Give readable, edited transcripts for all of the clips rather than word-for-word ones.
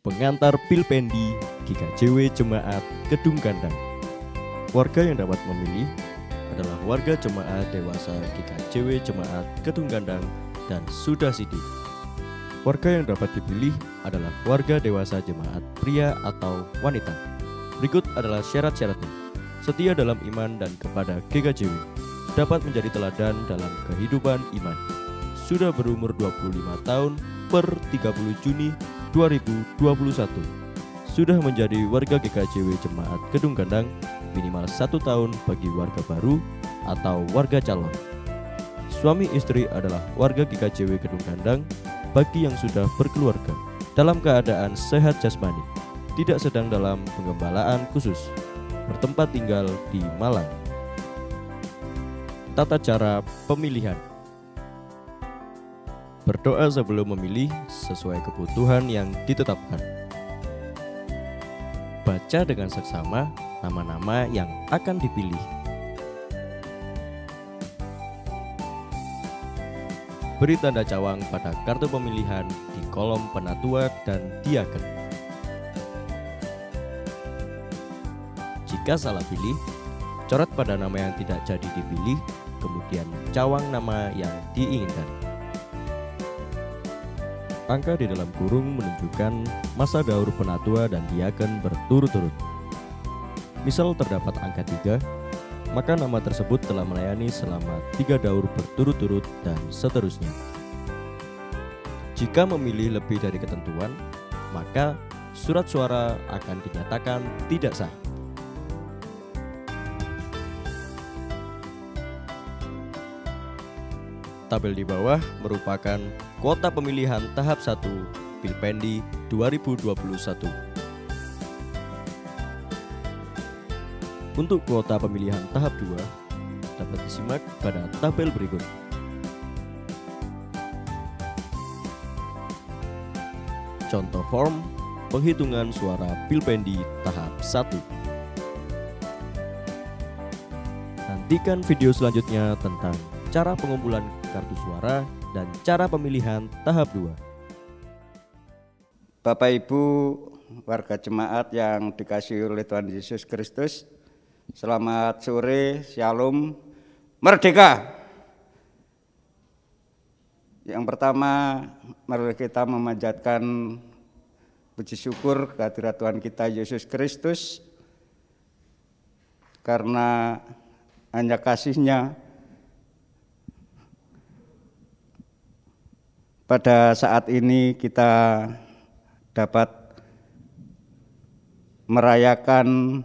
pengantar Pilpendi GKJW Jemaat Kedung Gandang. Warga yang dapat memilih adalah warga jemaat dewasa GKJW Jemaat Kedung Gandang dan sudah sidik. Warga yang dapat dipilih adalah warga dewasa jemaat pria atau wanita. Berikut adalah syarat-syaratnya. Setia dalam iman dan kepada GKJW, dapat menjadi teladan dalam kehidupan iman, sudah berumur 25 tahun per 30 Juni 2021, sudah menjadi warga GKJW Jemaat Kedung Gandang minimal 1 tahun bagi warga baru atau warga calon. Suami istri adalah warga GKJW Kedung Gandang bagi yang sudah berkeluarga, dalam keadaan sehat jasmani, tidak sedang dalam penggembalaan khusus, bertempat tinggal di Malang. Tata cara pemilihan: berdoa sebelum memilih sesuai kebutuhan yang ditetapkan. Baca dengan seksama nama-nama yang akan dipilih. Beri tanda cawang pada kartu pemilihan di kolom penatua dan diaken. Jika salah pilih, coret pada nama yang tidak jadi dipilih, kemudian cawang nama yang diinginkan. Angka di dalam kurung menunjukkan masa daur penatua dan diaken berturut-turut. Misal terdapat angka 3, maka nama tersebut telah melayani selama 3 daur berturut-turut dan seterusnya. Jika memilih lebih dari ketentuan, maka surat suara akan dinyatakan tidak sah. Tabel di bawah merupakan kuota pemilihan tahap 1 Pilpendi 2021. Untuk kuota pemilihan tahap 2 dapat disimak pada tabel berikut. Contoh form penghitungan suara Pilpendi tahap 1. Nantikan video selanjutnya tentang cara pengumpulan kartu suara dan cara pemilihan tahap 2. Bapak Ibu warga jemaat yang dikasihi oleh Tuhan Yesus Kristus, selamat sore, shalom, merdeka. Yang pertama, mari kita memanjatkan puji syukur kehadirat Tuhan kita Yesus Kristus, karena hanya kasih-Nya pada saat ini kita dapat merayakan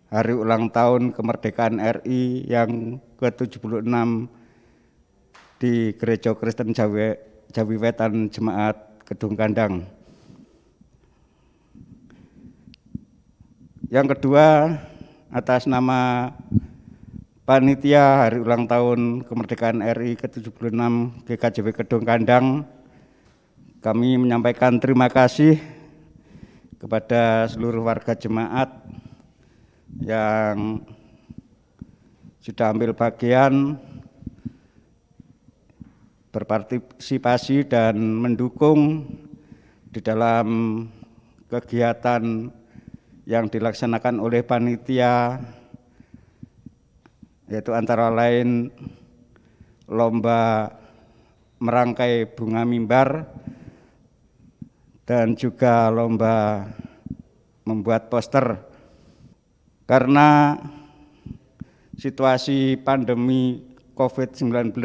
hari ulang tahun kemerdekaan RI yang ke-76 di Gereja Kristen Jawi Wetan Jemaat Kedung Gandang. Yang kedua, atas nama Panitia Hari Ulang Tahun Kemerdekaan RI ke-76 GKJW Kedung Gandang, kami menyampaikan terima kasih kepada seluruh warga jemaat yang sudah ambil bagian, berpartisipasi dan mendukung di dalam kegiatan yang dilaksanakan oleh panitia, yaitu antara lain lomba merangkai bunga mimbar dan juga lomba membuat poster. Karena situasi pandemi COVID-19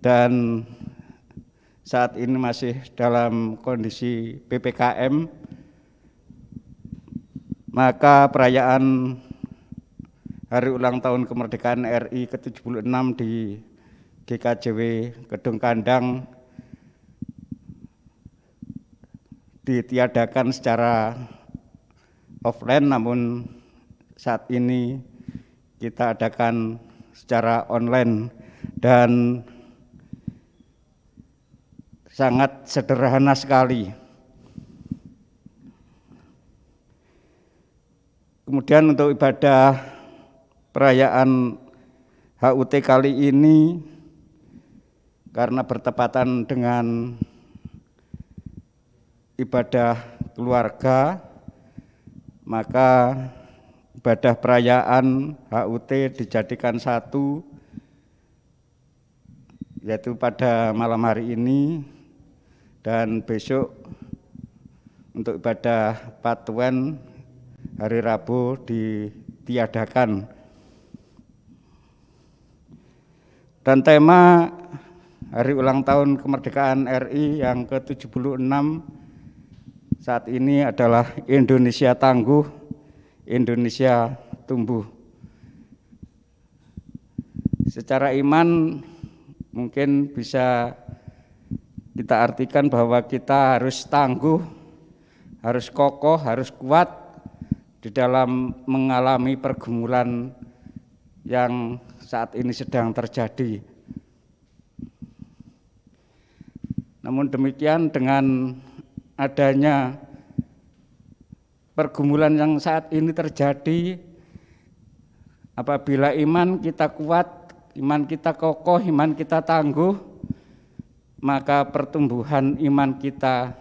dan saat ini masih dalam kondisi PPKM, maka perayaan Hari Ulang Tahun Kemerdekaan RI ke-76 di GKJW Kedung Gandang ditiadakan secara offline, namun saat ini kita adakan secara online dan sangat sederhana sekali. Kemudian untuk ibadah perayaan HUT kali ini, karena bertepatan dengan ibadah keluarga, maka ibadah perayaan HUT dijadikan satu, yaitu pada malam hari ini dan besok untuk ibadah Patuan hari Rabu ditiadakan. Dan tema hari ulang tahun kemerdekaan RI yang ke-76 saat ini adalah Indonesia Tangguh, Indonesia Tumbuh. Secara iman mungkin bisa kita artikan bahwa kita harus tangguh, harus kokoh, harus kuat di dalam mengalami pergumulan yang saat ini sedang terjadi. Namun demikian, dengan adanya pergumulan yang saat ini terjadi, apabila iman kita kuat, iman kita kokoh, iman kita tangguh, maka pertumbuhan iman kita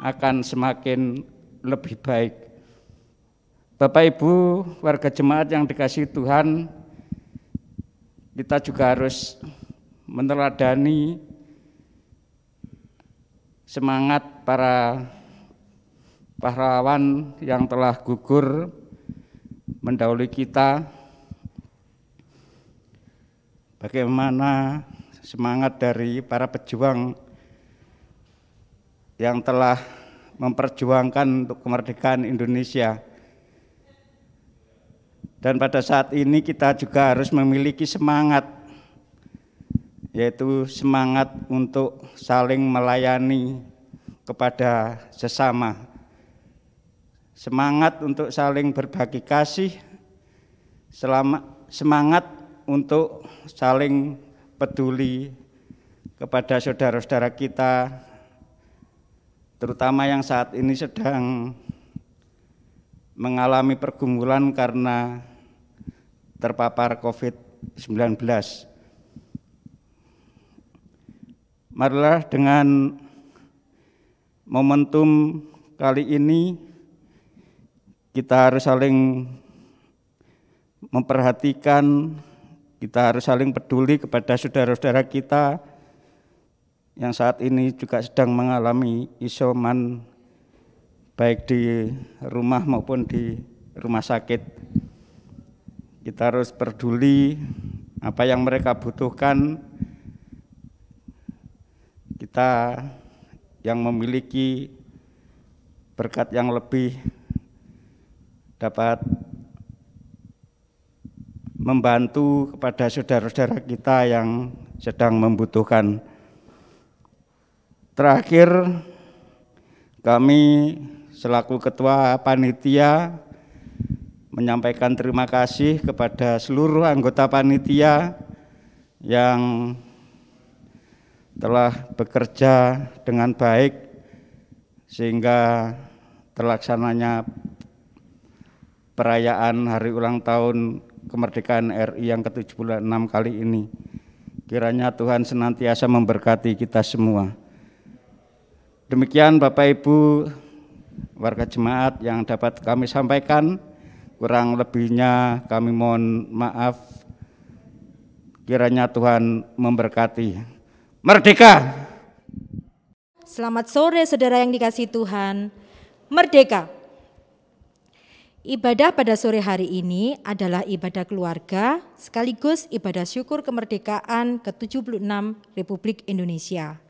akan semakin lebih baik. Bapak Ibu, warga jemaat yang dikasihi Tuhan, kita juga harus meneladani semangat para pahlawan yang telah gugur mendahului kita. Bagaimana semangat dari para pejuang yang telah memperjuangkan untuk kemerdekaan Indonesia. Dan pada saat ini kita juga harus memiliki semangat, yaitu semangat untuk saling melayani kepada sesama, semangat untuk saling berbagi kasih, semangat untuk saling peduli kepada saudara-saudara kita, terutama yang saat ini sedang mengalami pergumulan karena terpapar COVID-19. Marilah dengan momentum kali ini kita harus saling memperhatikan, kita harus saling peduli kepada saudara-saudara kita yang saat ini juga sedang mengalami isoman baik di rumah maupun di rumah sakit. Kita harus peduli apa yang mereka butuhkan. Kita yang memiliki berkat yang lebih dapat membantu kepada saudara-saudara kita yang sedang membutuhkan. Terakhir, kami selaku Ketua Panitia menyampaikan terima kasih kepada seluruh anggota panitia yang telah bekerja dengan baik sehingga terlaksananya perayaan hari ulang tahun kemerdekaan RI yang ke-76 kali ini. Kiranya Tuhan senantiasa memberkati kita semua. Demikian Bapak Ibu warga jemaat yang dapat kami sampaikan. Kurang lebihnya kami mohon maaf. Kiranya Tuhan memberkati. Merdeka! Selamat sore saudara yang dikasihi Tuhan. Merdeka! Ibadah pada sore hari ini adalah ibadah keluarga sekaligus ibadah syukur kemerdekaan ke-76 Republik Indonesia.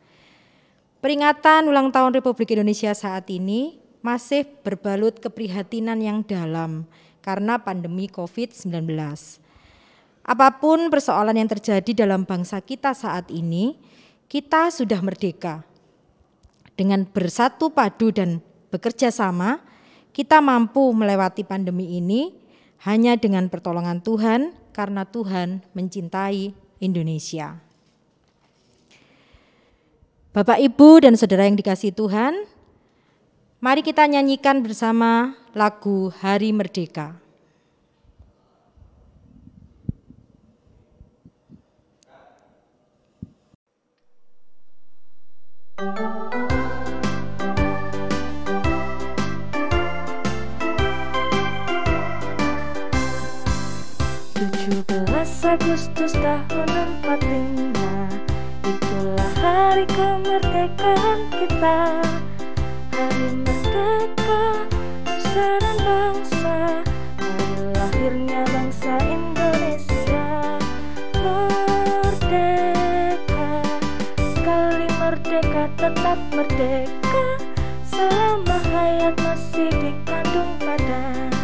Peringatan ulang tahun Republik Indonesia saat ini masih berbalut keprihatinan yang dalam karena pandemi COVID-19. Apapun persoalan yang terjadi dalam bangsa kita saat ini, kita sudah merdeka. Dengan bersatu padu dan bekerja sama, kita mampu melewati pandemi ini hanya dengan pertolongan Tuhan karena Tuhan mencintai Indonesia. Bapak, Ibu, dan saudara yang dikasihi Tuhan, mari kita nyanyikan bersama lagu Hari Merdeka. Agustus tahun 45, itulah hari kemerdekaan kita. Hari merdeka, nusa dan bangsa, hari lahirnya bangsa Indonesia. Merdeka, sekali merdeka tetap merdeka, selama hayat masih dikandung badan.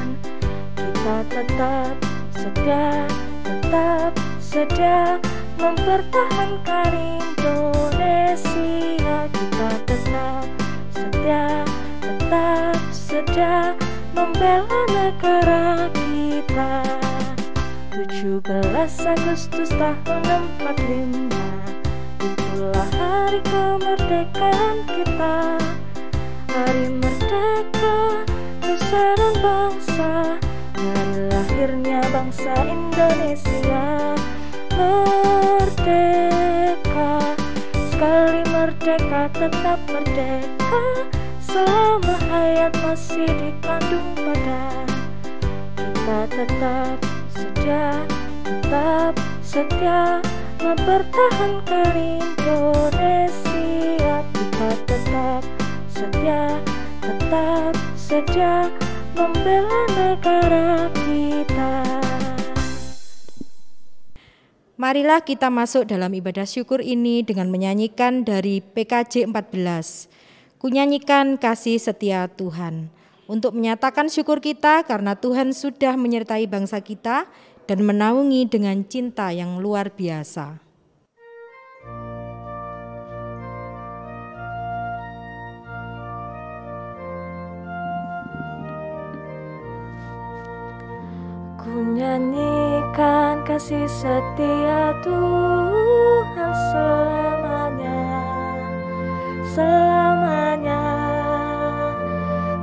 Kita tetap setia, tetap sedia mempertahankan Indonesia. Kita tetap setia, tetap sedia membela negara kita. 17 Agustus tahun 45, itulah hari kemerdekaan kita. Hari merdeka, nusa dan bangsa, hari lahirnya bangsa Indonesia. Merdeka, sekali merdeka tetap merdeka, selama hayat masih dikandung badan. Kita tetap setia mempertahankan Indonesia. Kita tetap setia membela negara kita. Marilah kita masuk dalam ibadah syukur ini dengan menyanyikan dari PKJ 14. Kunyanyikan kasih setia Tuhan. Untuk menyatakan syukur kita karena Tuhan sudah menyertai bangsa kita dan menaungi dengan cinta yang luar biasa. Kunyanyikan kasih setia Tuhan selamanya, selamanya.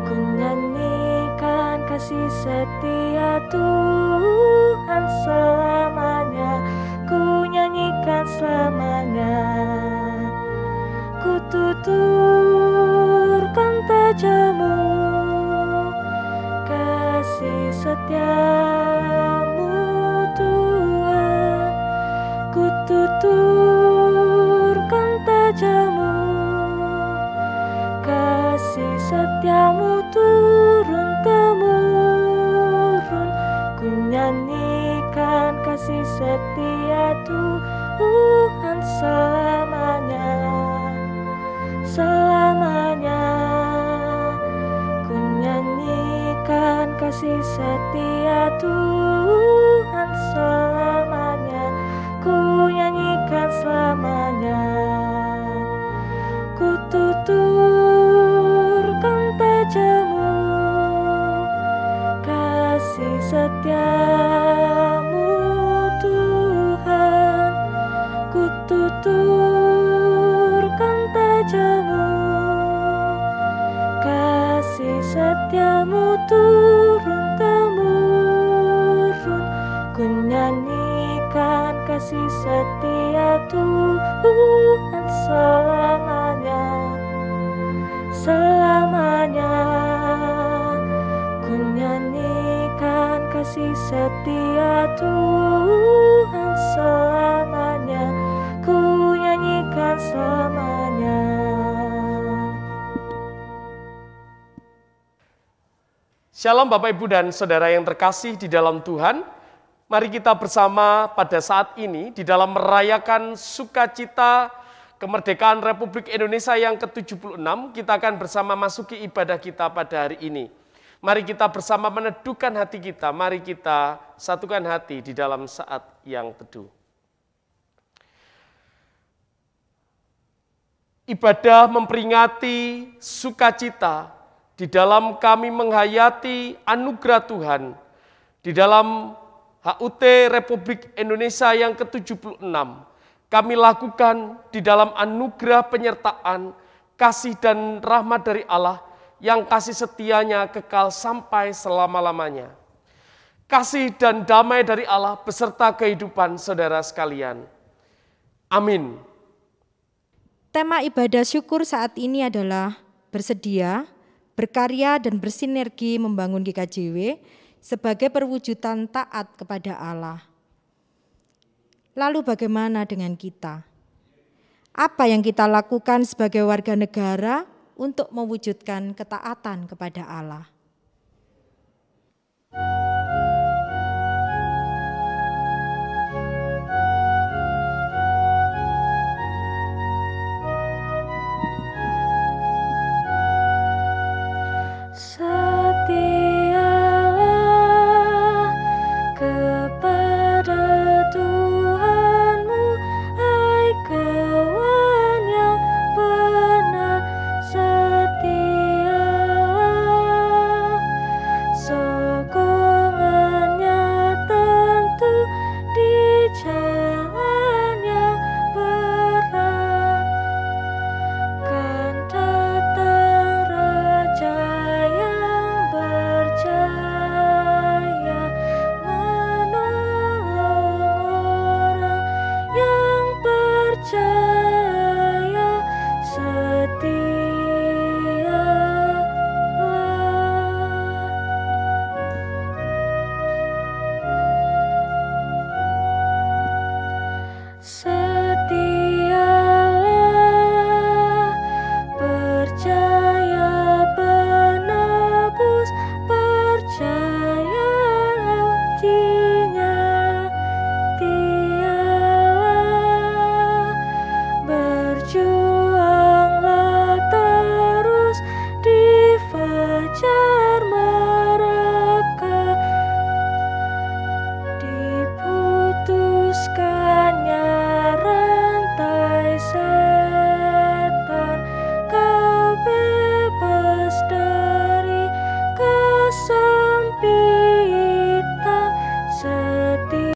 Kunyanyikan kasih setia Tuhan selamanya, kunyanyikan selamanya. Kututurkan tajamu, kasih setiamu Tuhan. Kututurkan tajamu, kasih setiamu turun-temurun. Kunyanyikan kasih setia Tuhan selamanya, selamanya. Kunyanyikan kasih setia Tuhan selamanya, kunyanyikan selamanya. Kututurkan tajamu, kasih setiamu Tuhan. Kututurkan tajamu, kasih setiamu turun-temurun. Kunyanyikan kasih setia Tuhan selamanya, selamanya. Kunyanyikan kasih setia Tuhan selamanya, kunyanyikan selamanya. Shalom Bapak Ibu dan Saudara yang terkasih di dalam Tuhan. Mari kita bersama pada saat ini di dalam merayakan sukacita kemerdekaan Republik Indonesia yang ke-76. Kita akan bersama masuki ibadah kita pada hari ini. Mari kita bersama meneduhkan hati kita, mari kita satukan hati di dalam saat yang teduh. Ibadah memperingati sukacita di dalam kami menghayati anugerah Tuhan, di dalam HUT Republik Indonesia yang ke-76, kami lakukan di dalam anugerah penyertaan, kasih dan rahmat dari Allah, yang kasih setianya kekal sampai selama-lamanya. Kasih dan damai dari Allah beserta kehidupan saudara sekalian. Amin. Tema ibadah syukur saat ini adalah bersedia, berkarya dan bersinergi membangun GKJW sebagai perwujudan taat kepada Allah. Lalu bagaimana dengan kita? Apa yang kita lakukan sebagai warga negara untuk mewujudkan ketaatan kepada Allah? Setialah kepada Tuhanmu, hai kawan yang benar. Setialah, sokongannya tentu di jalan yang berat. Kan datang Raja yang berjaya, menolong orang yang percaya. Setialah, percaya penebus, percaya ujinya. Tialah, berjuanglah terus di fajar mereka. Diputuskannya rantai setan, kau bebas dari kesempitan. Setialah.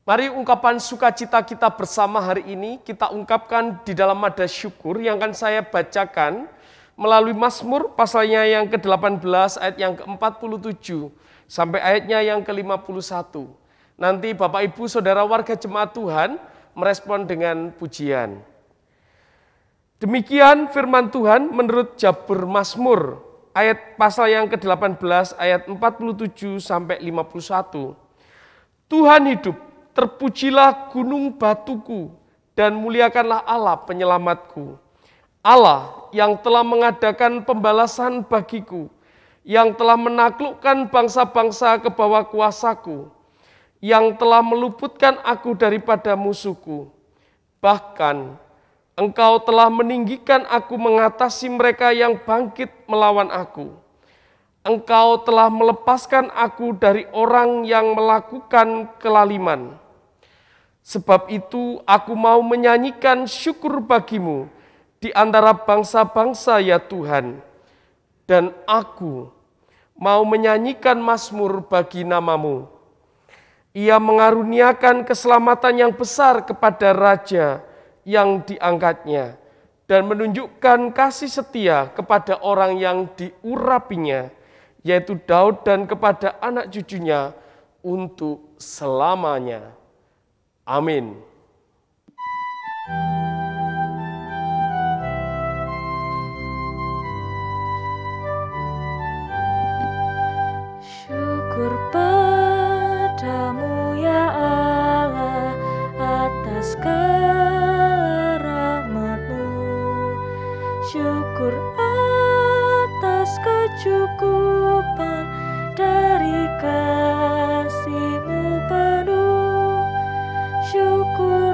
Mari ungkapan sukacita kita bersama hari ini kita ungkapkan di dalam nada syukur yang akan saya bacakan melalui Mazmur pasalnya yang ke-18 ayat yang ke-47 sampai ayatnya yang ke-51. Nanti Bapak Ibu Saudara warga jemaat Tuhan merespon dengan pujian. Demikian firman Tuhan menurut Jabur Mazmur ayat pasal yang ke-18 ayat 47 sampai 51. Tuhan hidup, terpujilah gunung batuku, dan muliakanlah Allah penyelamatku. Allah yang telah mengadakan pembalasan bagiku, yang telah menaklukkan bangsa-bangsa ke bawah kuasaku, yang telah meluputkan aku daripada musuhku. Bahkan Engkau telah meninggikan aku mengatasi mereka yang bangkit melawan aku. Engkau telah melepaskan aku dari orang yang melakukan kelaliman. Sebab itu aku mau menyanyikan syukur bagimu di antara bangsa-bangsa ya Tuhan. Dan aku mau menyanyikan mazmur bagi namamu. Ia mengaruniakan keselamatan yang besar kepada raja yang diangkatnya. Dan menunjukkan kasih setia kepada orang yang diurapinya, yaitu Daud dan kepada anak cucunya untuk selamanya. Amin. Syukur padamu ya Allah atas segala rahmat-Mu. Syukur atas kecukupan dari kasih-Mu penuh. Syukur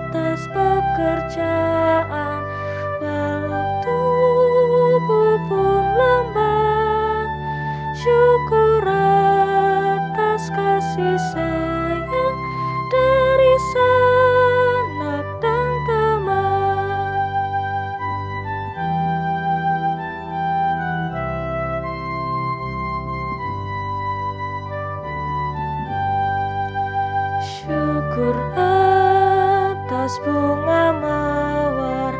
atas pekerjaan walau tubuh pun lemah. Syukur atas kasih sayang dari sanak dan teman. Syukur atas bunga mawar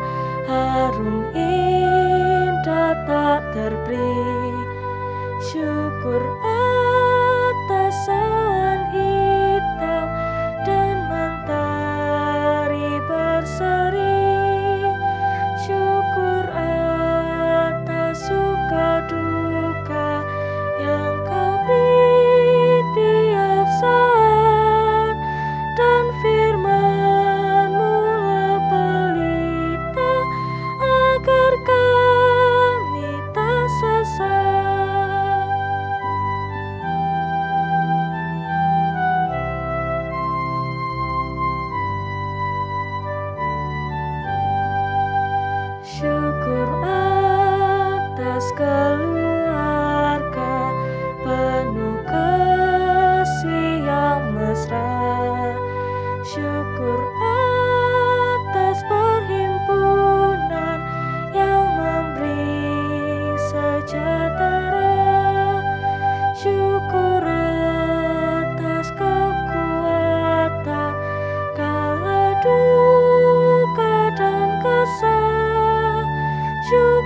harum indah tak terbeli. Syukur atas awan hitam dan mentari berseri. Syukur atas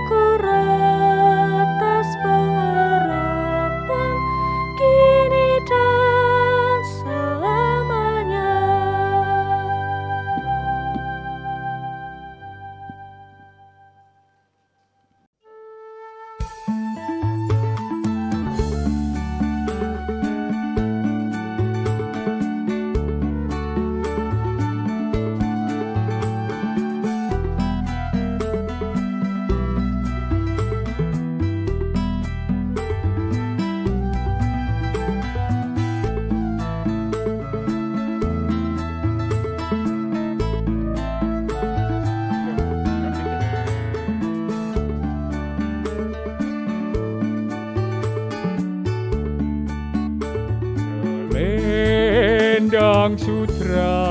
syukur atas pengharapan kini dan selamanya. Selendang sutra,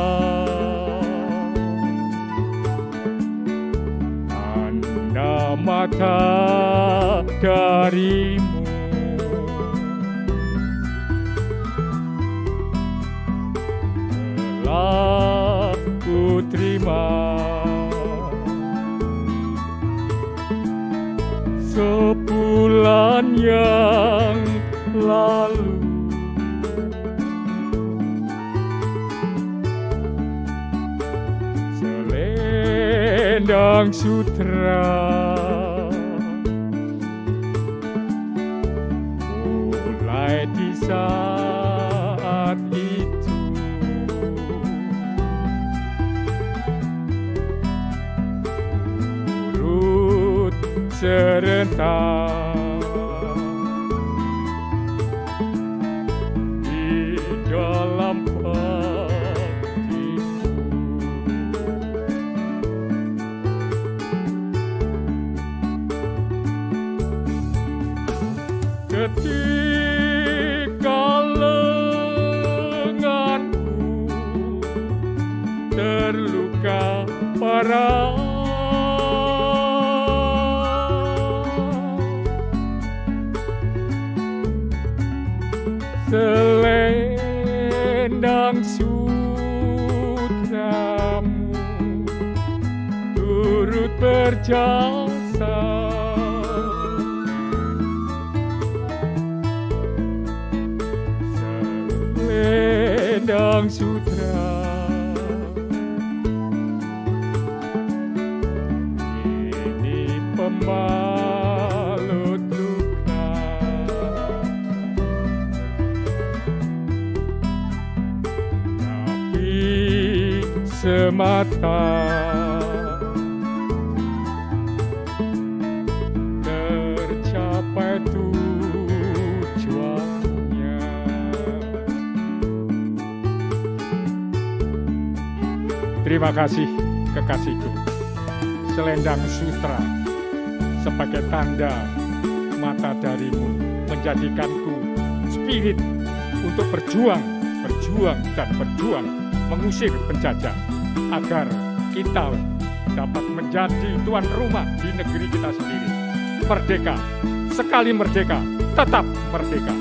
tanda mata darimu, telah ku terima sebulan yang lalu. Selendang sutra mulai di saat itu turut serentak di dalam ketika lenganku terluka parah, selendang sutramu turut berjasa. Selendang sutra ini pembalut luka, tapi semata tercapai tujuannya. Terima kasih kekasihku. Selendang sutra sebagai tanda mata darimu menjadikanku spirit untuk berjuang dan berjuang mengusir penjajah agar kita dapat menjadi tuan rumah di negeri kita sendiri. Merdeka, sekali merdeka, tetap merdeka.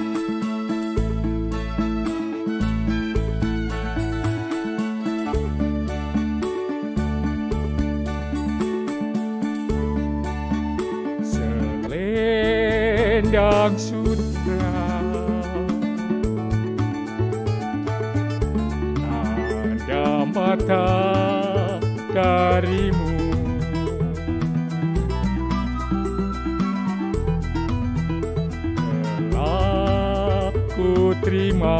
Selendang sutra ada mata darimu, telah ku terima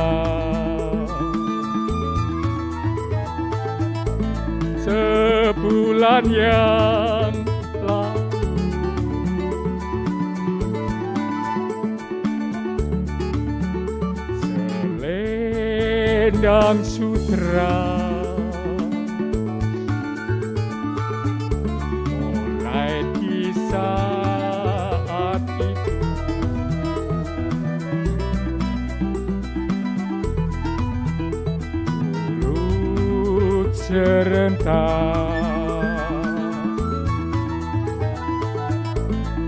sebulan yang lalu. Selendang sutra mulai di saat itu turut serentak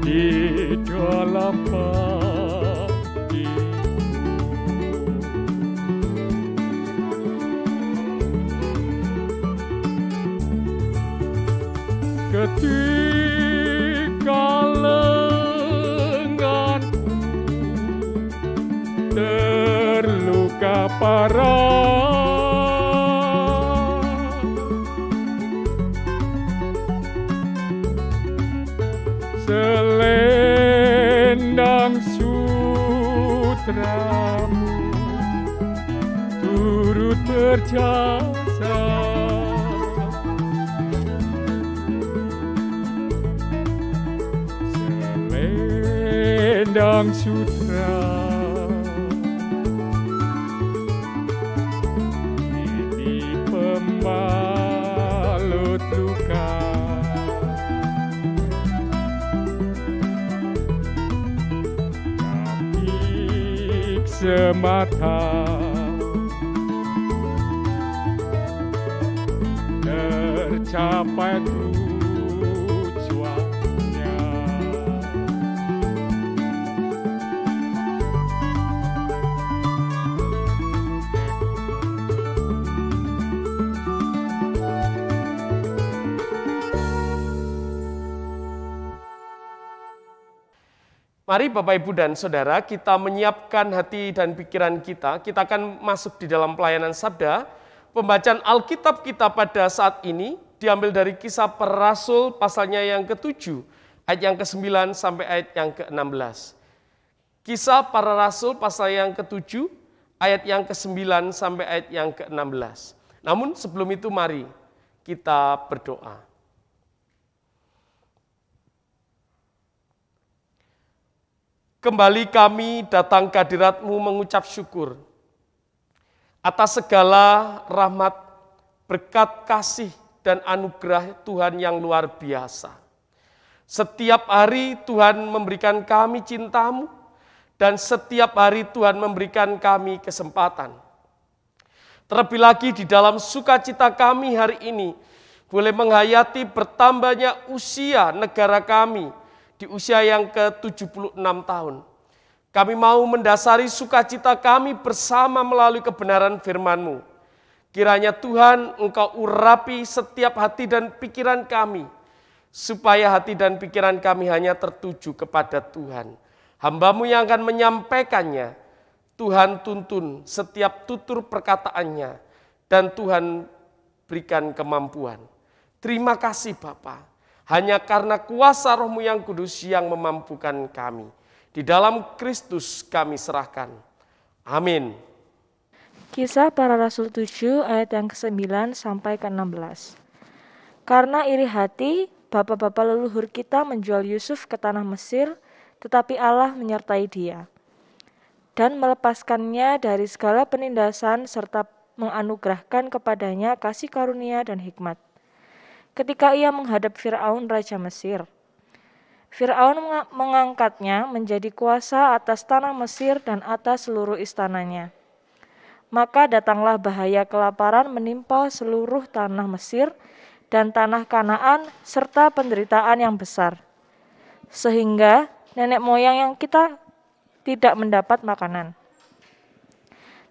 di dalam ketika parah, selendang sutramu turut berjasa, selendang sutra ini pembalut luka, capik semata tercapai tujuannya. Mari Bapak, Ibu, dan Saudara, kita menyiapkan hati dan pikiran kita. Kita akan masuk di dalam pelayanan sabda. Pembacaan Alkitab kita pada saat ini diambil dari Kisah Para Rasul pasalnya yang ke-7, ayat yang ke-9 sampai ayat yang ke-16. Kisah Para Rasul pasal yang ke-7, ayat yang ke-9 sampai ayat yang ke-16. Namun sebelum itu mari kita berdoa. Kembali kami datang ke hadirat-Mu mengucap syukur atas segala rahmat, berkat, kasih, dan anugerah Tuhan yang luar biasa. Setiap hari Tuhan memberikan kami cinta-Mu, dan setiap hari Tuhan memberikan kami kesempatan. Terlebih lagi di dalam sukacita kami hari ini, boleh menghayati bertambahnya usia negara kami, di usia yang ke-76 tahun. Kami mau mendasari sukacita kami bersama melalui kebenaran firman-Mu. Kiranya Tuhan Engkau urapi setiap hati dan pikiran kami, supaya hati dan pikiran kami hanya tertuju kepada Tuhan. Hamba-Mu yang akan menyampaikannya, Tuhan tuntun setiap tutur perkataannya, dan Tuhan berikan kemampuan. Terima kasih Bapa. Hanya karena kuasa Roh-Mu yang kudus yang memampukan kami. Di dalam Kristus kami serahkan. Amin. Kisah Para Rasul 7 ayat yang ke-9 sampai ke-16. Karena iri hati, bapa-bapa leluhur kita menjual Yusuf ke tanah Mesir, tetapi Allah menyertai dia dan melepaskannya dari segala penindasan serta menganugerahkan kepadanya kasih karunia dan hikmat. Ketika ia menghadap Firaun Raja Mesir, Firaun mengangkatnya menjadi kuasa atas tanah Mesir dan atas seluruh istananya. Maka datanglah bahaya kelaparan menimpa seluruh tanah Mesir dan tanah Kanaan serta penderitaan yang besar, sehingga nenek moyang yang kita tidak mendapat makanan.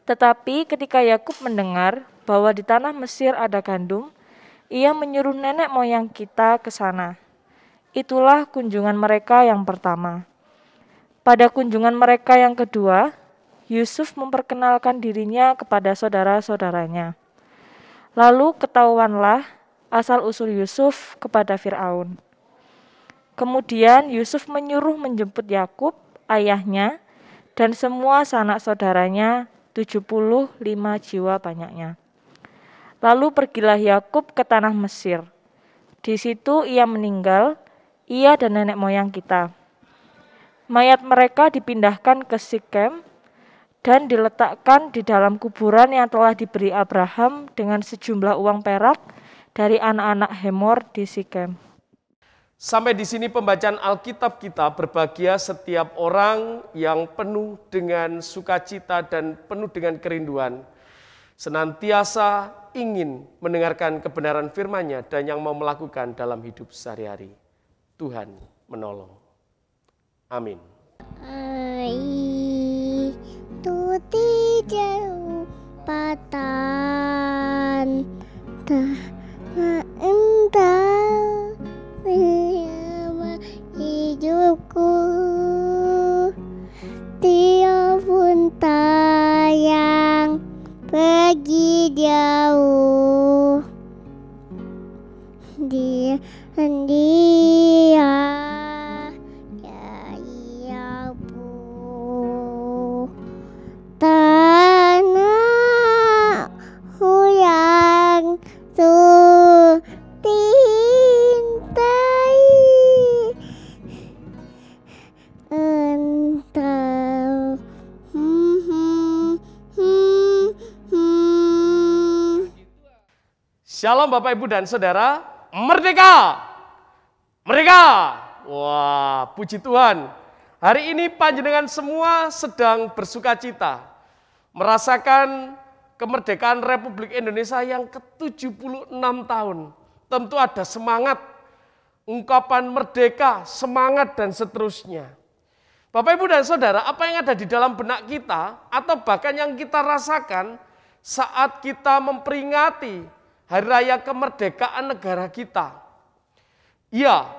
Tetapi ketika Yakub mendengar bahwa di tanah Mesir ada gandum, ia menyuruh nenek moyang kita ke sana. Itulah kunjungan mereka yang pertama. Pada kunjungan mereka yang kedua, Yusuf memperkenalkan dirinya kepada saudara-saudaranya. Lalu ketahuanlah asal-usul Yusuf kepada Firaun. Kemudian Yusuf menyuruh menjemput Yakub, ayahnya, dan semua sanak saudaranya, 75 jiwa banyaknya. Lalu pergilah Yakub ke tanah Mesir. Di situ ia meninggal, ia dan nenek moyang kita. Mayat mereka dipindahkan ke Sikem dan diletakkan di dalam kuburan yang telah diberi Abraham dengan sejumlah uang perak dari anak-anak Hemor di Sikem. Sampai di sini pembacaan Alkitab kita. Berbahagia setiap orang yang penuh dengan sukacita dan penuh dengan kerinduan, senantiasa ingin mendengarkan kebenaran firman-Nya dan yang mau melakukan dalam hidup sehari-hari. Tuhan menolong. Amin. Itu tidak patan tak entah hidupku tiapun tayang Shalom Bapak Ibu dan Saudara, merdeka! Merdeka! Wah, puji Tuhan. Hari ini panjenengan semua sedang bersuka cita, merasakan kemerdekaan Republik Indonesia yang ke-76 tahun. Tentu ada semangat, ungkapan merdeka, semangat dan seterusnya. Bapak Ibu dan Saudara, apa yang ada di dalam benak kita atau bahkan yang kita rasakan saat kita memperingati Hari Raya Kemerdekaan negara kita? Ya,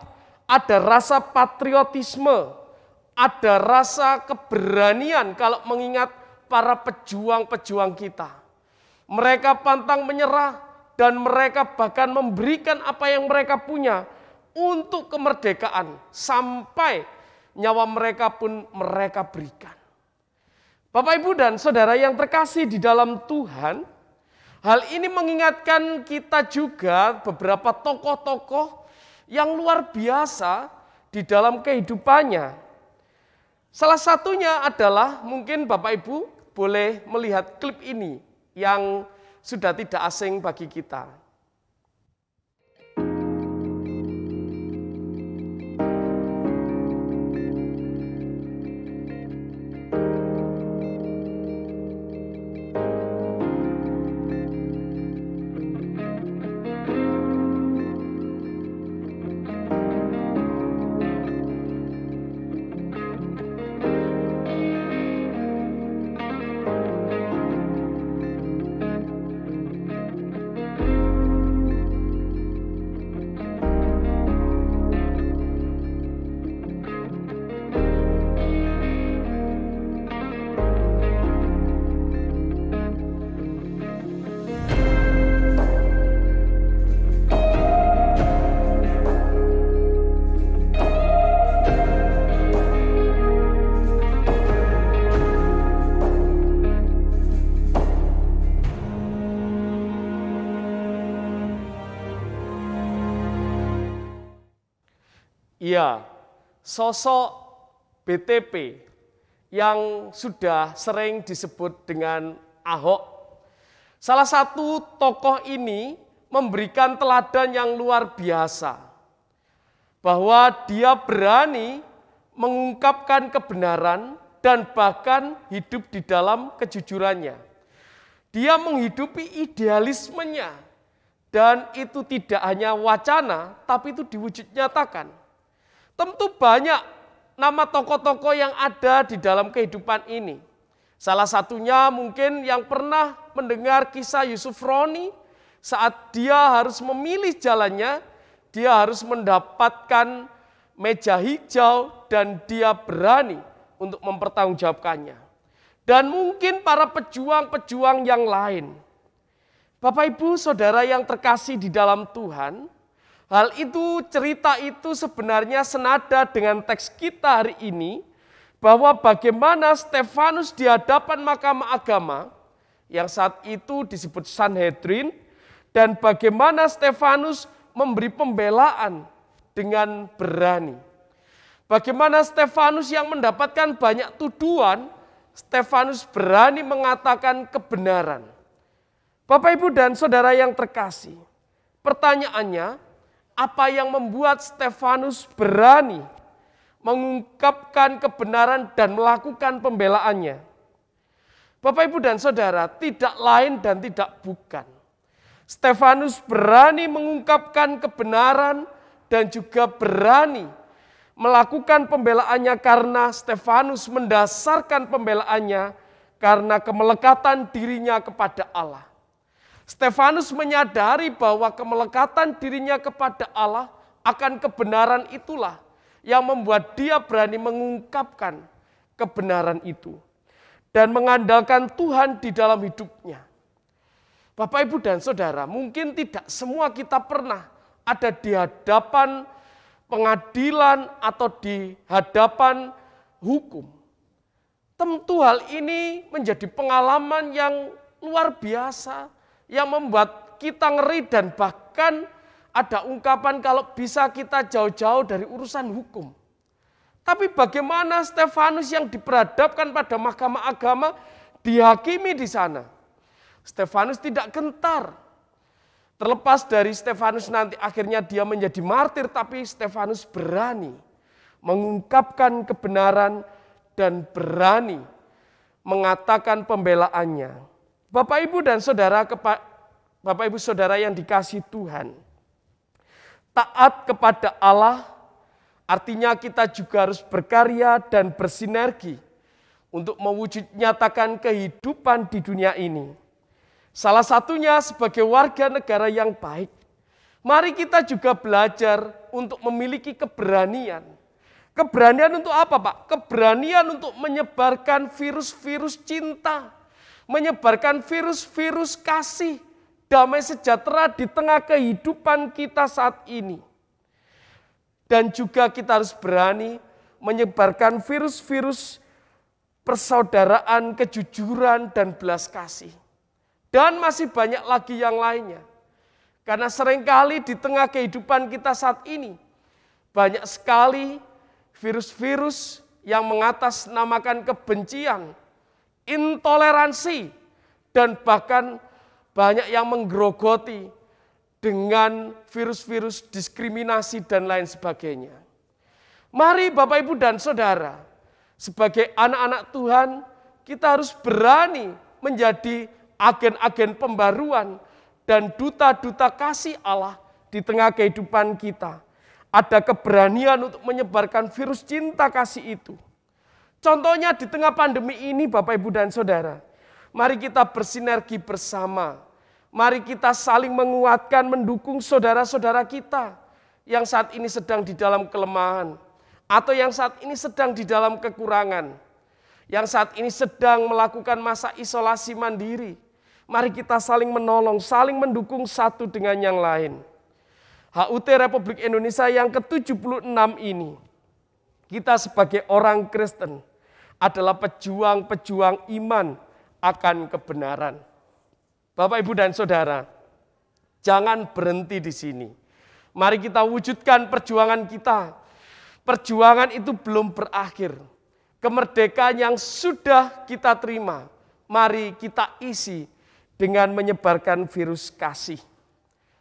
ada rasa patriotisme, ada rasa keberanian kalau mengingat para pejuang-pejuang kita. Mereka pantang menyerah dan mereka bahkan memberikan apa yang mereka punya untuk kemerdekaan sampai nyawa mereka pun mereka berikan. Bapak Ibu dan Saudara yang terkasih di dalam Tuhan, hal ini mengingatkan kita juga beberapa tokoh-tokoh yang luar biasa di dalam kehidupannya. Salah satunya adalah mungkin Bapak Ibu boleh melihat klip ini yang sudah tidak asing bagi kita. Ya, sosok BTP yang sudah sering disebut dengan Ahok. Salah satu tokoh ini memberikan teladan yang luar biasa. Bahwa dia berani mengungkapkan kebenaran dan bahkan hidup di dalam kejujurannya. Dia menghidupi idealismenya dan itu tidak hanya wacana tapi itu diwujud nyatakan. Tentu banyak nama tokoh-tokoh yang ada di dalam kehidupan ini. Salah satunya mungkin yang pernah mendengar kisah Yusuf Roni saat dia harus memilih jalannya, dia harus mendapatkan meja hijau dan dia berani untuk mempertanggungjawabkannya. Dan mungkin para pejuang-pejuang yang lain. Bapak Ibu Saudara yang terkasih di dalam Tuhan, hal itu, cerita itu sebenarnya senada dengan teks kita hari ini, bahwa bagaimana Stefanus di hadapan Mahkamah Agama, yang saat itu disebut Sanhedrin, dan bagaimana Stefanus memberi pembelaan dengan berani. Bagaimana Stefanus yang mendapatkan banyak tuduhan, Stefanus berani mengatakan kebenaran. Bapak Ibu dan Saudara yang terkasih, pertanyaannya, apa yang membuat Stefanus berani mengungkapkan kebenaran dan melakukan pembelaannya? Bapak Ibu dan Saudara, tidak lain dan tidak bukan. Stefanus berani mengungkapkan kebenaran dan juga berani melakukan pembelaannya karena Stefanus mendasarkan pembelaannya karena kemelekatan dirinya kepada Allah. Stefanus menyadari bahwa kemelekatan dirinya kepada Allah akan kebenaran itulah yang membuat dia berani mengungkapkan kebenaran itu. Dan mengandalkan Tuhan di dalam hidupnya. Bapak, Ibu, dan Saudara, mungkin tidak semua kita pernah ada di hadapan pengadilan atau di hadapan hukum. Tentu hal ini menjadi pengalaman yang luar biasa, yang membuat kita ngeri dan bahkan ada ungkapan kalau bisa kita jauh-jauh dari urusan hukum. Tapi bagaimana Stefanus yang diperhadapkan pada Mahkamah Agama dihakimi di sana? Stefanus tidak gentar. Terlepas dari Stefanus nanti akhirnya dia menjadi martir, tapi Stefanus berani mengungkapkan kebenaran dan berani mengatakan pembelaannya. Bapak Ibu dan Saudara, Bapak Ibu Saudara yang dikasihi Tuhan, taat kepada Allah artinya kita juga harus berkarya dan bersinergi untuk mewujud nyatakan kehidupan di dunia ini. Salah satunya sebagai warga negara yang baik. Mari kita juga belajar untuk memiliki keberanian. Keberanian untuk apa, Pak? Keberanian untuk menyebarkan virus-virus cinta, menyebarkan virus-virus kasih, damai sejahtera di tengah kehidupan kita saat ini. Dan juga kita harus berani menyebarkan virus-virus persaudaraan, kejujuran, dan belas kasih. Dan masih banyak lagi yang lainnya. Karena seringkali di tengah kehidupan kita saat ini, banyak sekali virus-virus yang mengatasnamakan kebencian, intoleransi, dan bahkan banyak yang menggerogoti dengan virus-virus diskriminasi dan lain sebagainya. Mari Bapak Ibu dan Saudara, sebagai anak-anak Tuhan, kita harus berani menjadi agen-agen pembaruan dan duta-duta kasih Allah di tengah kehidupan kita. Ada keberanian untuk menyebarkan virus cinta kasih itu. Contohnya di tengah pandemi ini Bapak Ibu dan Saudara, mari kita bersinergi bersama. Mari kita saling menguatkan, mendukung saudara-saudara kita yang saat ini sedang di dalam kelemahan, atau yang saat ini sedang di dalam kekurangan, yang saat ini sedang melakukan masa isolasi mandiri. Mari kita saling menolong, saling mendukung satu dengan yang lain. HUT Republik Indonesia yang ke-76 ini, kita sebagai orang Kristen adalah pejuang-pejuang iman akan kebenaran. Bapak, Ibu, dan Saudara, jangan berhenti di sini. Mari kita wujudkan perjuangan kita. Perjuangan itu belum berakhir. Kemerdekaan yang sudah kita terima, mari kita isi dengan menyebarkan virus kasih.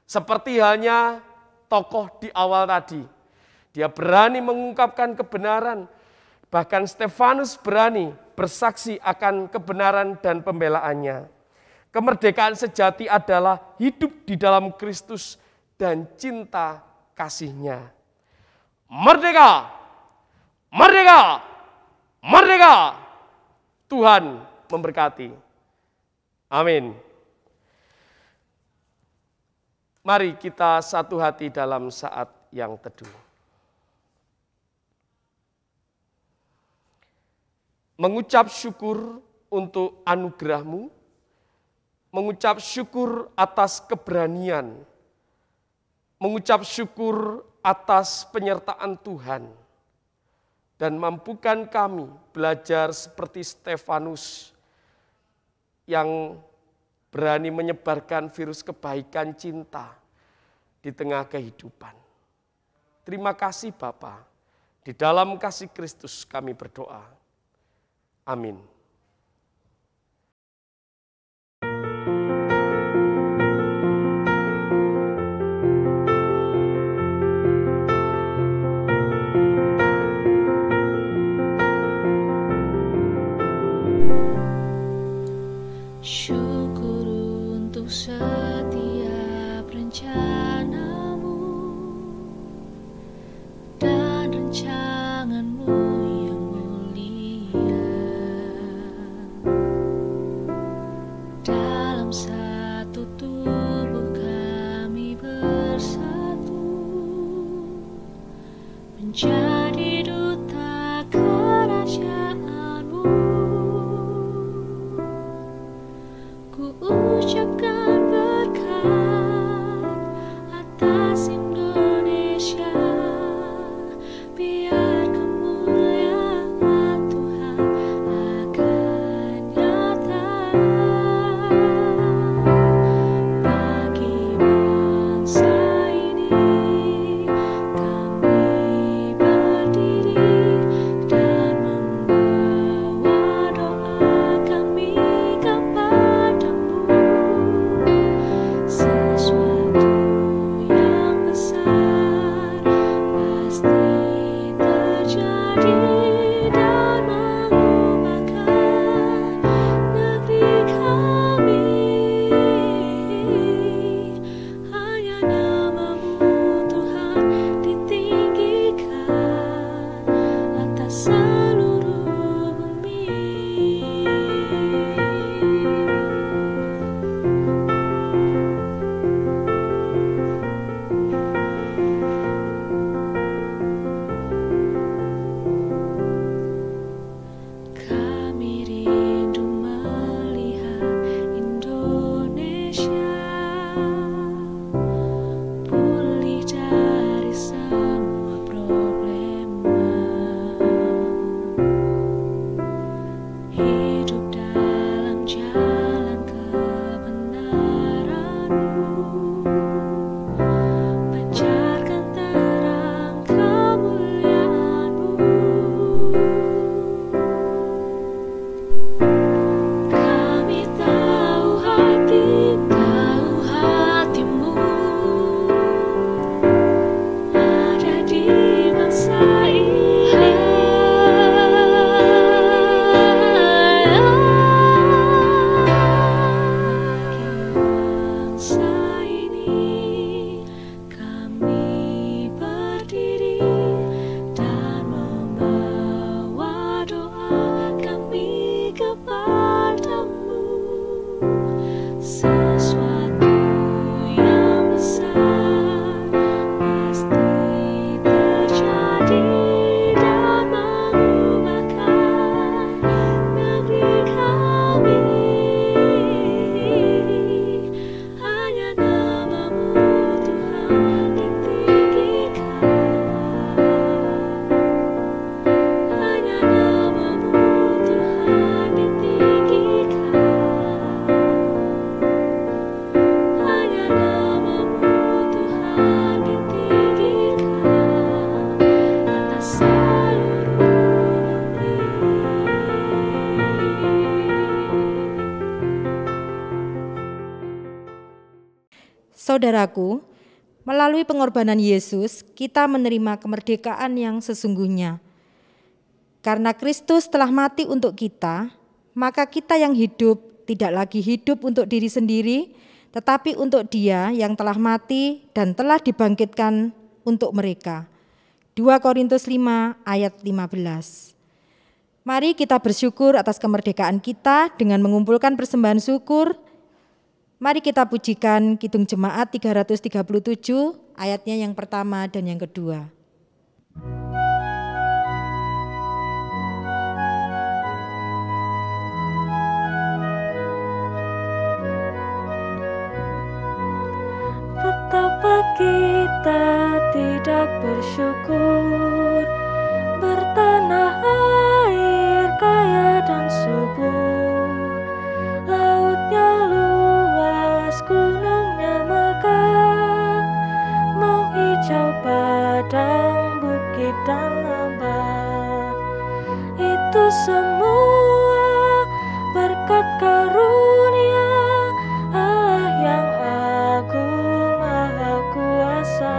Seperti halnya tokoh di awal tadi. Dia berani mengungkapkan kebenaran. Bahkan Stefanus berani bersaksi akan kebenaran dan pembelaannya. Kemerdekaan sejati adalah hidup di dalam Kristus dan cinta kasih-Nya. Merdeka! Merdeka! Merdeka! Tuhan memberkati. Amin. Mari kita satu hati dalam saat yang teduh. Mengucap syukur untuk anugerah-Mu, mengucap syukur atas keberanian, mengucap syukur atas penyertaan Tuhan, dan mampukan kami belajar seperti Stefanus yang berani menyebarkan virus kebaikan cinta di tengah kehidupan. Terima kasih Bapa. Di dalam kasih Kristus kami berdoa. Amin. Syukur untuk setiap rencana-Mu dan rancangan-Mu yang mulia. Dalam satu tubuh kami bersatu menjadi duta kerajaan-Mu. seluruh bumi. Kami rindu melihat Indonesia pulih dari semua problema, hidup dalam jalan kebenaran-Mu, pancarkan terang kemuliaan-Mu. Kami tahu hatimu ada di bangsa ini. Bagi bangsa ini kami berdiri dan membawa doa kami kepadamu. Sesuatu yang besar pasti terjadi dan mengubahkan negeri kami. Hanya nama-Mu Tuhan ditinggikan. Hanya nama-Mu Tuhan ditinggikan. Hanya nama-Mu Tuhan ditinggikan atas seluruh bumi. Saudaraku, melalui pengorbanan Yesus, kita menerima kemerdekaan yang sesungguhnya. Karena Kristus telah mati untuk kita, maka kita yang hidup tidak lagi hidup untuk diri sendiri, tetapi untuk Dia yang telah mati dan telah dibangkitkan untuk mereka. 2 Korintus 5 ayat 15. Mari kita bersyukur atas kemerdekaan kita dengan mengumpulkan persembahan syukur. Mari kita pujikan Kidung Jemaat 337 ayatnya yang pertama dan yang kedua. Betapa kita tidak bersyukur, bertanah air kaya dan subur, lautnya luas, gunungnya megah, menghijau padang, bukit dan lembah. Itu semua berkat karunia Allah yang agung maha kuasa.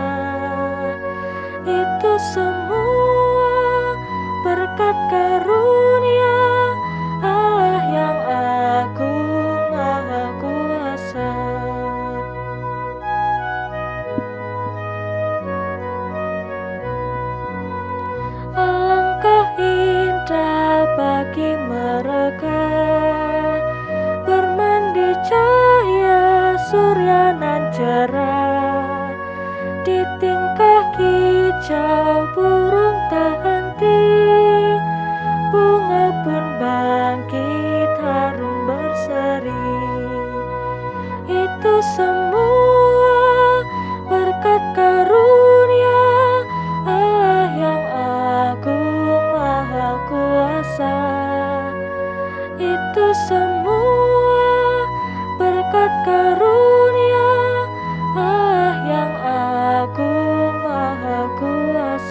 Itu semua berkat karunia Allah yang agung maha kuasa. Alangkah indah bagi mereka bermandi cahaya surya nan cerah, di tingkah kicau burung tak henti, bunga pun bangkit harum berseri. Itu semua berkat karunia Allah yang agung maha kuasa. Itu semua berkat karunia Allah yang agung maha kuasa.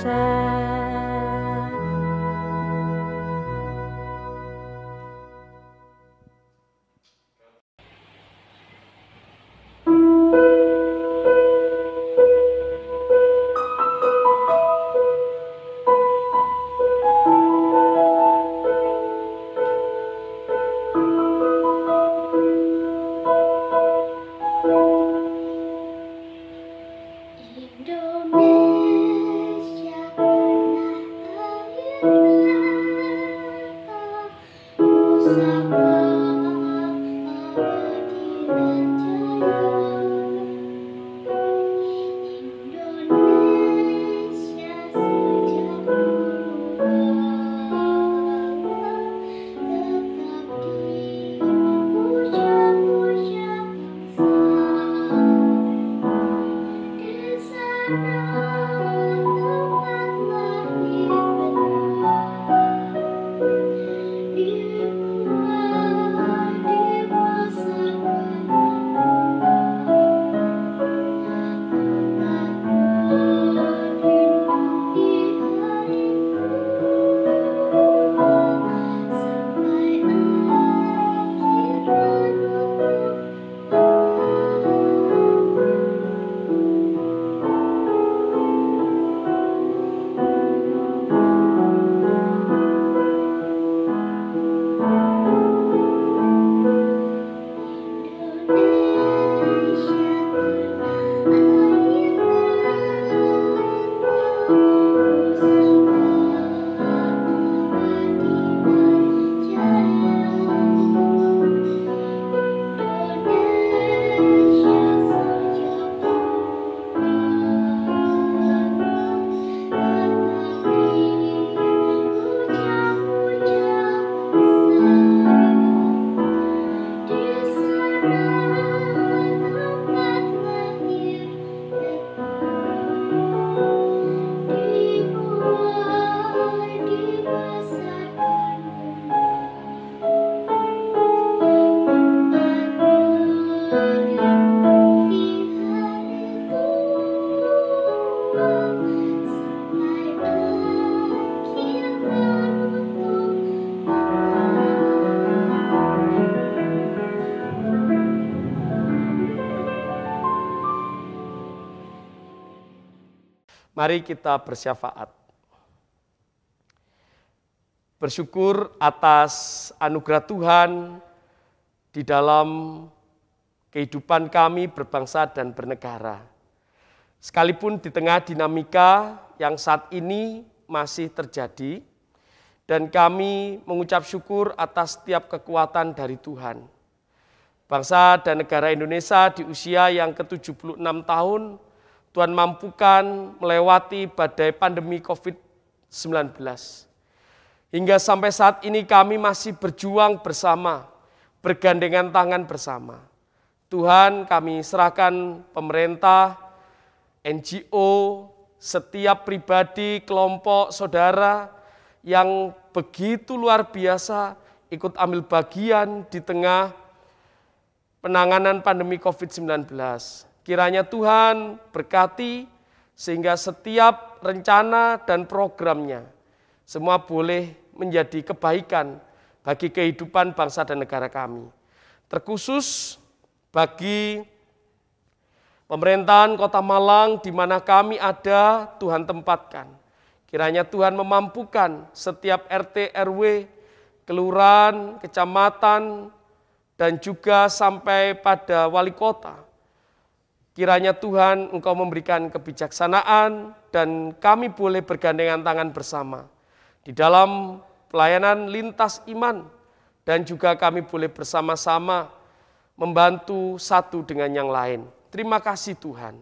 Mari kita bersyafaat. Bersyukur atas anugerah Tuhan di dalam kehidupan kami berbangsa dan bernegara. Sekalipun di tengah dinamika yang saat ini masih terjadi, dan kami mengucap syukur atas setiap kekuatan dari Tuhan. Bangsa dan negara Indonesia di usia yang ke-76 tahun, Tuhan mampukan melewati badai pandemi COVID-19. Hingga sampai saat ini kami masih berjuang bersama, bergandengan tangan bersama. Tuhan, kami serahkan pemerintah, NGO, setiap pribadi, kelompok, saudara yang begitu luar biasa ikut ambil bagian di tengah penanganan pandemi COVID-19. Kiranya Tuhan berkati sehingga setiap rencana dan programnya semua boleh menjadi kebaikan bagi kehidupan bangsa dan negara kami. Terkhusus bagi pemerintahan Kota Malang di mana kami ada, Tuhan tempatkan. Kiranya Tuhan memampukan setiap RT, RW, kelurahan, kecamatan, dan juga sampai pada wali kota. Kiranya Tuhan Engkau memberikan kebijaksanaan dan kami boleh bergandengan tangan bersama di dalam pelayanan lintas iman dan juga kami boleh bersama-sama membantu satu dengan yang lain. Terima kasih Tuhan.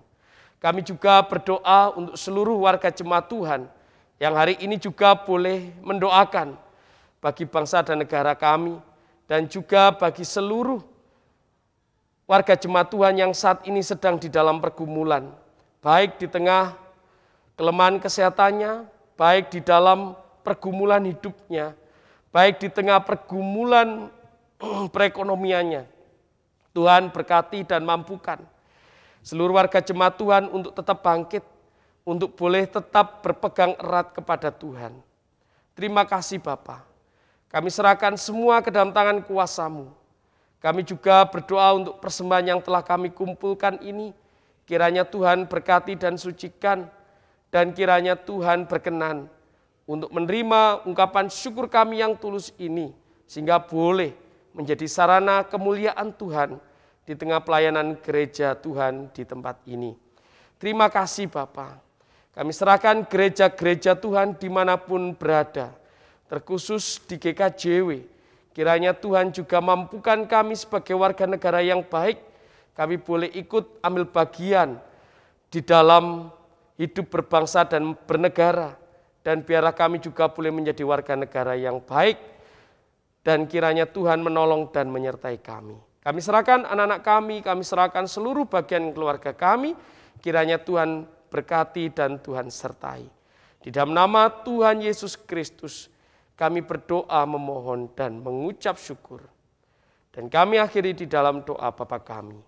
Kami juga berdoa untuk seluruh warga jemaat Tuhan yang hari ini juga boleh mendoakan bagi bangsa dan negara kami dan juga bagi seluruh warga jemaat Tuhan yang saat ini sedang di dalam pergumulan, baik di tengah kelemahan kesehatannya, baik di dalam pergumulan hidupnya, baik di tengah pergumulan perekonomiannya. Tuhan berkati dan mampukan seluruh warga jemaat Tuhan untuk tetap bangkit, untuk boleh tetap berpegang erat kepada Tuhan. Terima kasih Bapa. Kami serahkan semua ke dalam tangan kuasa-Mu. Kami juga berdoa untuk persembahan yang telah kami kumpulkan ini. Kiranya Tuhan berkati dan sucikan, dan kiranya Tuhan berkenan untuk menerima ungkapan syukur kami yang tulus ini, sehingga boleh menjadi sarana kemuliaan Tuhan di tengah pelayanan gereja Tuhan di tempat ini. Terima kasih Bapa. Kami serahkan gereja-gereja Tuhan dimanapun berada, terkhusus di GKJW. Kiranya Tuhan juga mampukan kami sebagai warga negara yang baik, kami boleh ikut ambil bagian di dalam hidup berbangsa dan bernegara. Dan biarlah kami juga boleh menjadi warga negara yang baik, dan kiranya Tuhan menolong dan menyertai kami. Kami serahkan anak-anak kami serahkan seluruh bagian keluarga kami, kiranya Tuhan berkati dan Tuhan sertai. Di dalam nama Tuhan Yesus Kristus, kami berdoa, memohon, dan mengucap syukur. Dan kami akhiri di dalam doa Bapa kami.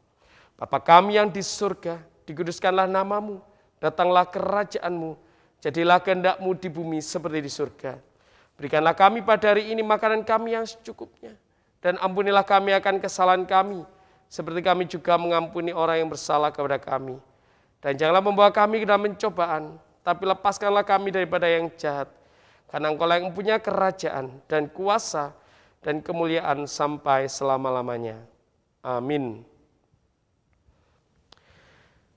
Bapa kami yang di surga, dikuduskanlah nama-Mu, datanglah kerajaan-Mu, jadilah kehendak-Mu di bumi seperti di surga. Berikanlah kami pada hari ini makanan kami yang secukupnya, dan ampunilah kami akan kesalahan kami, seperti kami juga mengampuni orang yang bersalah kepada kami. Dan janganlah membawa kami ke dalam pencobaan, tapi lepaskanlah kami daripada yang jahat. Karena Engkau yang mempunyai kerajaan dan kuasa dan kemuliaan sampai selama-lamanya. Amin.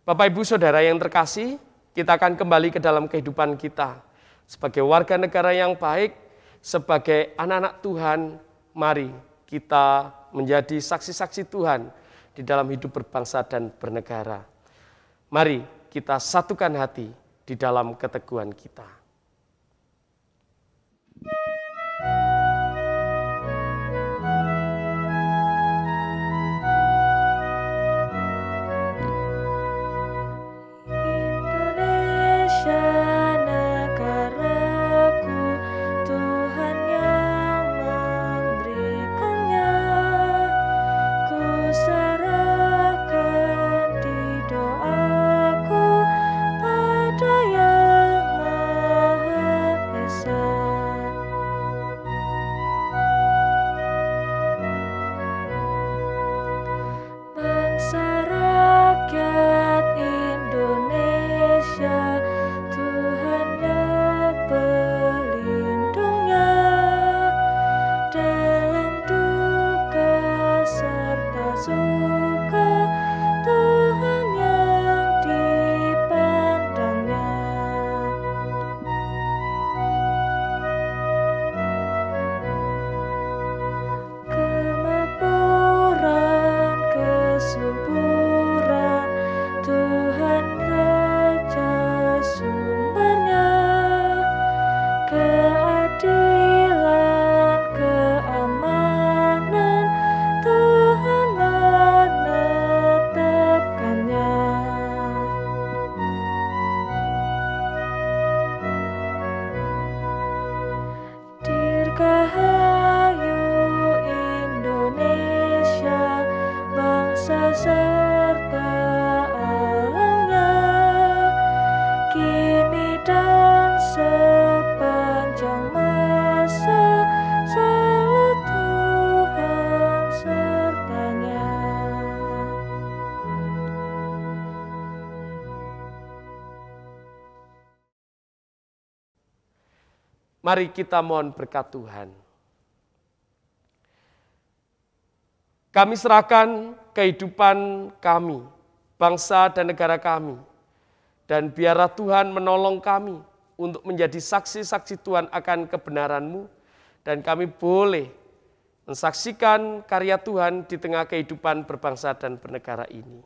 Bapak Ibu Saudara yang terkasih, kita akan kembali ke dalam kehidupan kita. Sebagai warga negara yang baik, sebagai anak-anak Tuhan, mari kita menjadi saksi-saksi Tuhan di dalam hidup berbangsa dan bernegara. Mari kita satukan hati di dalam keteguhan kita. Pada yang Dirgahayu Indonesia, bangsa serta alamnya, kini dan sepanjang masa, selalu Tuhan sertanya. Mari kita mohon berkat Tuhan. Kami serahkan kehidupan kami, bangsa dan negara kami, dan biarlah Tuhan menolong kami untuk menjadi saksi-saksi Tuhan akan kebenaran-Mu, dan kami boleh mensaksikan karya Tuhan di tengah kehidupan berbangsa dan bernegara ini.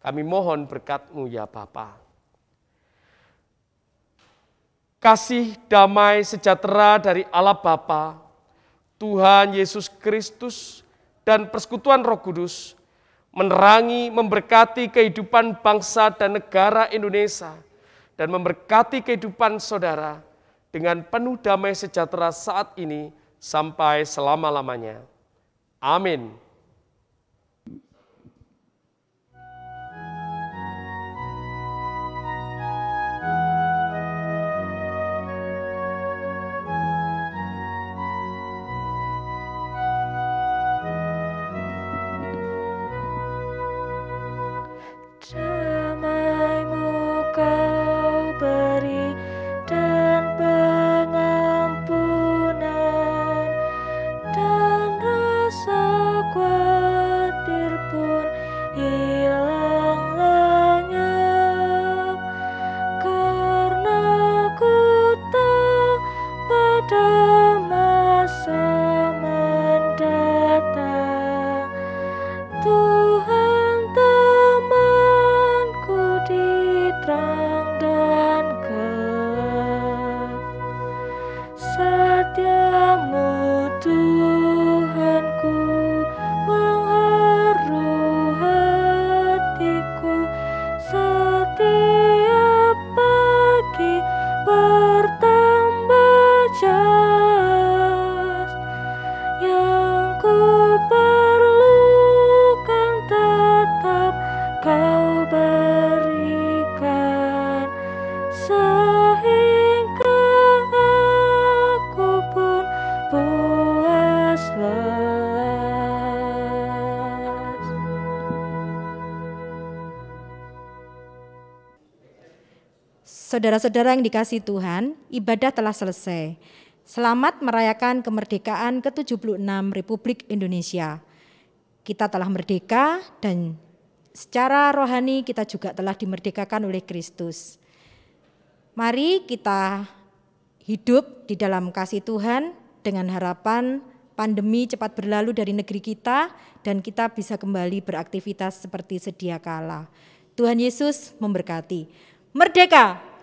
Kami mohon berkat-Mu ya Bapa. Kasih damai sejahtera dari Allah Bapa, Tuhan Yesus Kristus, dan persekutuan Roh Kudus menerangi, memberkati kehidupan bangsa dan negara Indonesia, dan memberkati kehidupan saudara dengan penuh damai sejahtera saat ini sampai selama-lamanya. Amin. Damai-Mu Kau beri dan pengampunan, dan rasa khawatir pun hilang lenyap, karena ku tahu pada masa mendatang Tuhan temanku di terang dan gelap. Setiamu Tuhanku mengharu hatiku, setiap pagi bertambah jelas. Yang ku perlukan tetap Kau berikan, sehingga aku pun puas lelas. Saudara-saudara yang dikasihi Tuhan, ibadah telah selesai. Selamat merayakan kemerdekaan ke-76 Republik Indonesia. Kita telah merdeka dan secara rohani kita juga telah dimerdekakan oleh Kristus. Mari kita hidup di dalam kasih Tuhan dengan harapan pandemi cepat berlalu dari negeri kita dan kita bisa kembali beraktivitas seperti sedia kala. Tuhan Yesus memberkati. Merdeka!